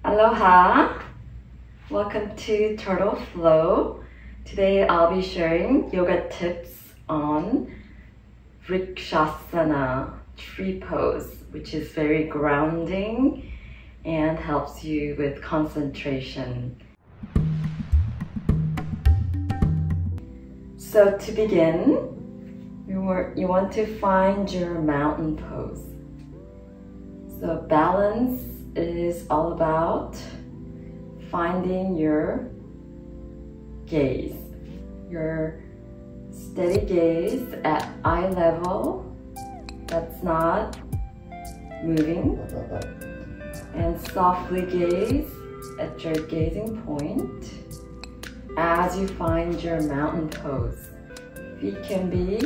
Aloha! Welcome to Turtle Flow. Today I'll be sharing yoga tips on vrikshasana, tree pose, which is very grounding and helps you with concentration. So to begin, you want to find your mountain pose. So balance is all about finding your gaze, your steady gaze at eye level that's not moving, and softly gaze at your gazing point as you find your mountain pose. Feet can be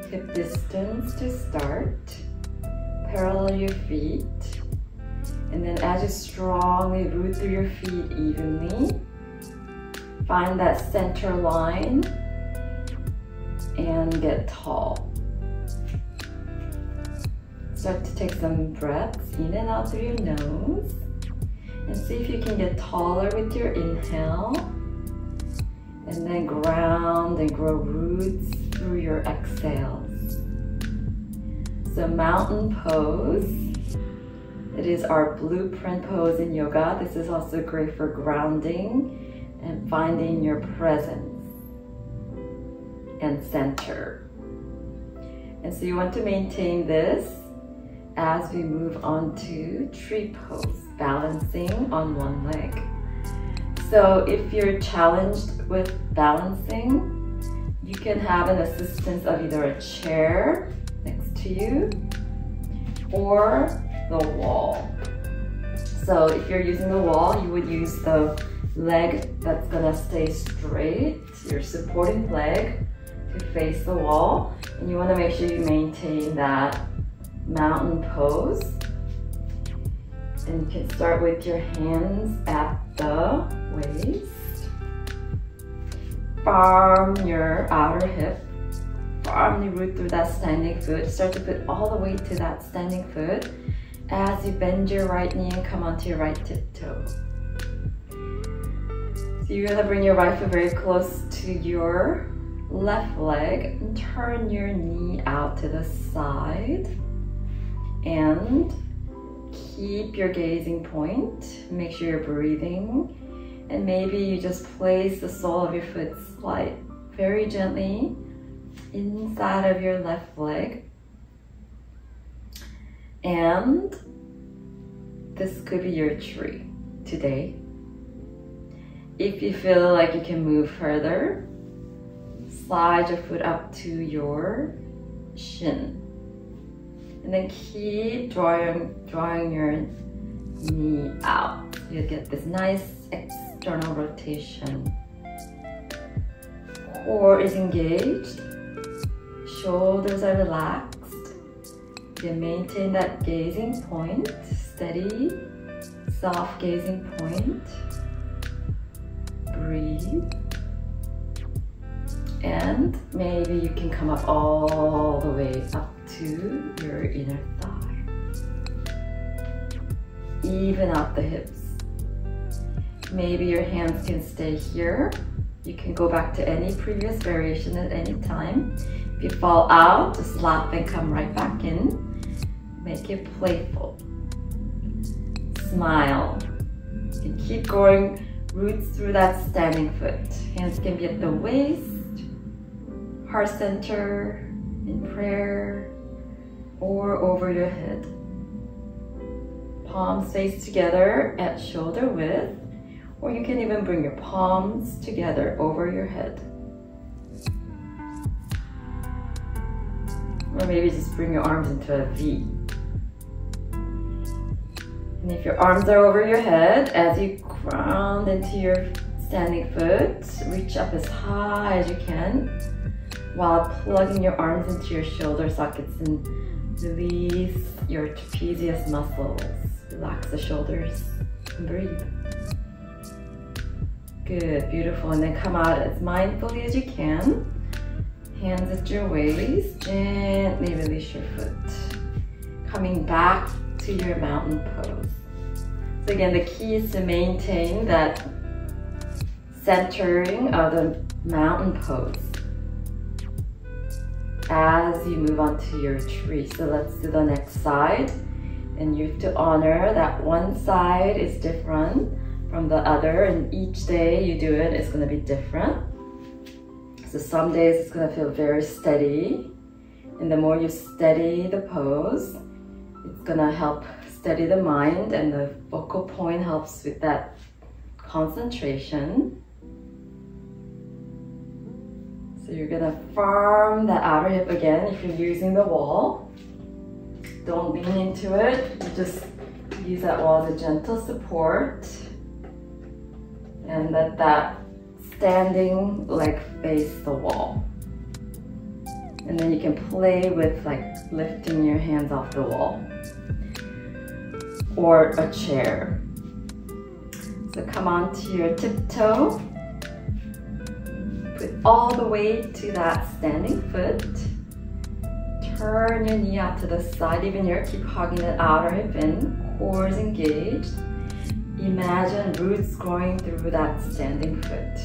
hip distance to start. Parallel your feet, and then as you strongly root through your feet evenly, find that center line and get tall. Start to take some breaths in and out through your nose, and see if you can get taller with your inhale, and then ground and grow roots through your exhales. So mountain pose, it is our blueprint pose in yoga. This is also great for grounding and finding your presence and center. And so you want to maintain this as we move on to tree pose, balancing on one leg. So if you're challenged with balancing, you can have an assistance of either a chair next to you or the wall. So if you're using the wall, you would use the leg that's gonna stay straight, your supporting leg to face the wall, and you wanna make sure you maintain that mountain pose. And you can start with your hands at the waist. Farm your outer hip. Firmly root through that standing foot. Start to put all the weight to that standing foot as you bend your right knee and come onto your right tiptoe. So you're gonna bring your right foot very close to your left leg and turn your knee out to the side. And keep your gazing point. Make sure you're breathing. And maybe you just place the sole of your foot slide very gently inside of your left leg. And this could be your tree today. If you feel like you can move further, slide your foot up to your shin. And then keep drawing your knee out. You'll get this nice external rotation. Core is engaged. Shoulders are relaxed. You maintain that gazing point, steady, soft gazing point. Breathe. And maybe you can come up all the way up to your inner thigh. Even out the hips. Maybe your hands can stay here. You can go back to any previous variation at any time. If you fall out, just laugh and come right back in. Make it playful. Smile. And keep growing roots through that standing foot. Hands can be at the waist, heart center, in prayer, or over your head. Palms face together at shoulder width, or you can even bring your palms together over your head. Or maybe just bring your arms into a V. And if your arms are over your head, as you ground into your standing foot, reach up as high as you can while plugging your arms into your shoulder sockets and release your trapezius muscles. Relax the shoulders and breathe. Good, beautiful. And then come out as mindfully as you can. Hands at your waist, gently release your foot. Coming back to your mountain pose. So again, the key is to maintain that centering of the mountain pose as you move on to your tree. So let's do the next side. And you have to honor that one side is different from the other, and each day you do it, it's going to be different. So some days it's going to feel very steady, and the more you steady the pose, it's going to help steady the mind, and the focal point helps with that concentration. So you're going to farm the outer hip again if you're using the wall. Don't lean into it, you just use that wall as a gentle support, and let that standing leg face the wall. And then you can play with like lifting your hands off the wall or a chair. So come on to your tiptoe, put all the weight to that standing foot. Turn your knee out to the side, even here, keep hugging the outer hip in, core is engaged. Imagine roots growing through that standing foot.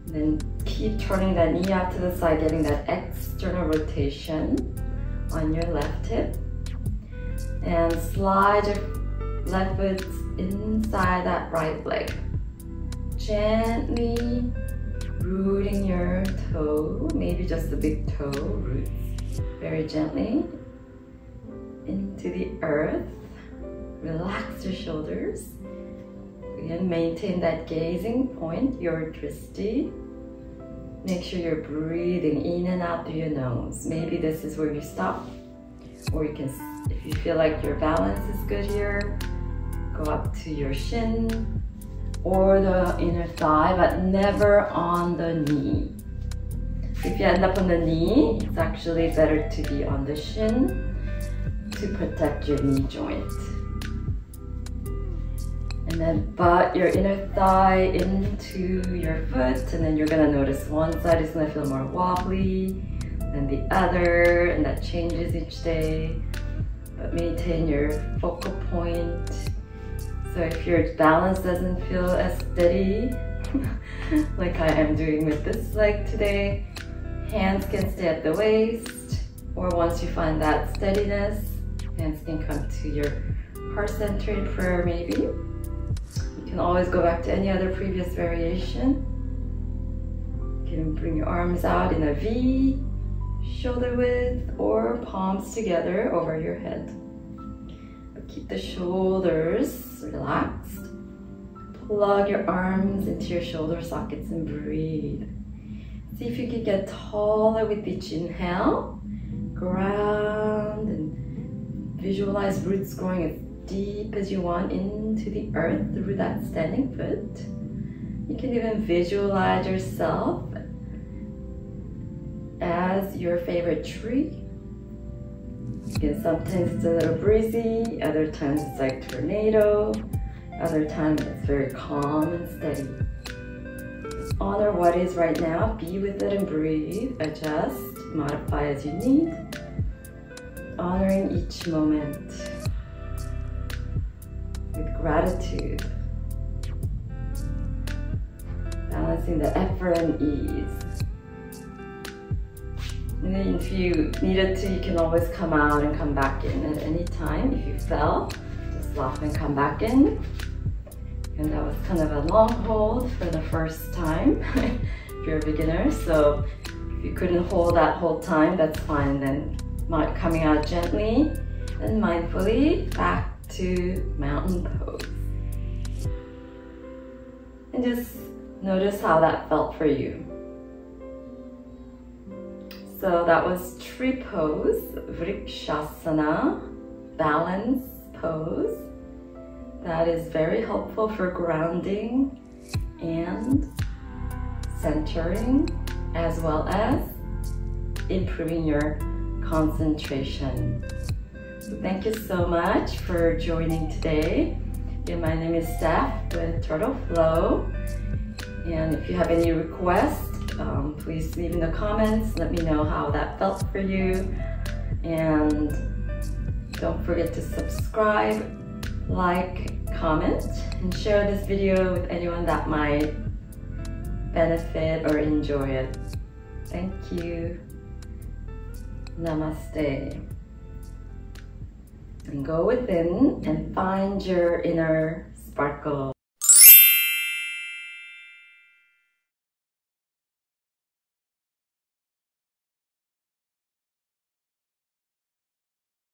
Then keep turning that knee out to the side, getting that external rotation on your left hip. And slide your left foot inside that right leg. Gently rooting your toe, maybe just the big toe roots, very gently into the earth. Relax your shoulders. Again, maintain that gazing point, your drishti. Make sure you're breathing in and out through your nose. Maybe this is where you stop, or you can, if you feel like your balance is good here, go up to your shin or the inner thigh, but never on the knee. If you end up on the knee, it's actually better to be on the shin to protect your knee joint. And then butt your inner thigh into your foot, and then you're gonna notice one side is gonna feel more wobbly than the other, and that changes each day. But maintain your focal point. So if your balance doesn't feel as steady, like I am doing with this leg today, hands can stay at the waist, or once you find that steadiness, hands can come to your heart center in prayer maybe. You can always go back to any other previous variation. You can bring your arms out in a V, shoulder width, or palms together over your head. Keep the shoulders relaxed. Plug your arms into your shoulder sockets and breathe. See if you can get taller with each inhale. Ground and visualize roots growing as deep as you want into the earth through that standing foot. You can even visualize yourself as your favorite tree. Again, sometimes it's a little breezy, other times it's like tornado, other times it's very calm and steady. Just honor what is right now, be with it and breathe, adjust, modify as you need, honoring each moment with gratitude, balancing the effort and ease. And then if you needed to, you can always come out and come back in at any time. If you fell, just laugh and come back in. And that was kind of a long hold for the first time if you're a beginner. So if you couldn't hold that whole time, that's fine. Then coming out gently and mindfully back to mountain pose. And just notice how that felt for you. So that was tree pose, vrikshasana, balance pose. That is very helpful for grounding and centering, as well as improving your concentration. So thank you so much for joining today. Again, my name is Steph with Turtle Flow. And if you have any requests, please leave in the comments. Let me know how that felt for you. And don't forget to subscribe like, comment, and share this video with anyone that might benefit or enjoy it. Thank you. Namaste. And go within and find your inner sparkle.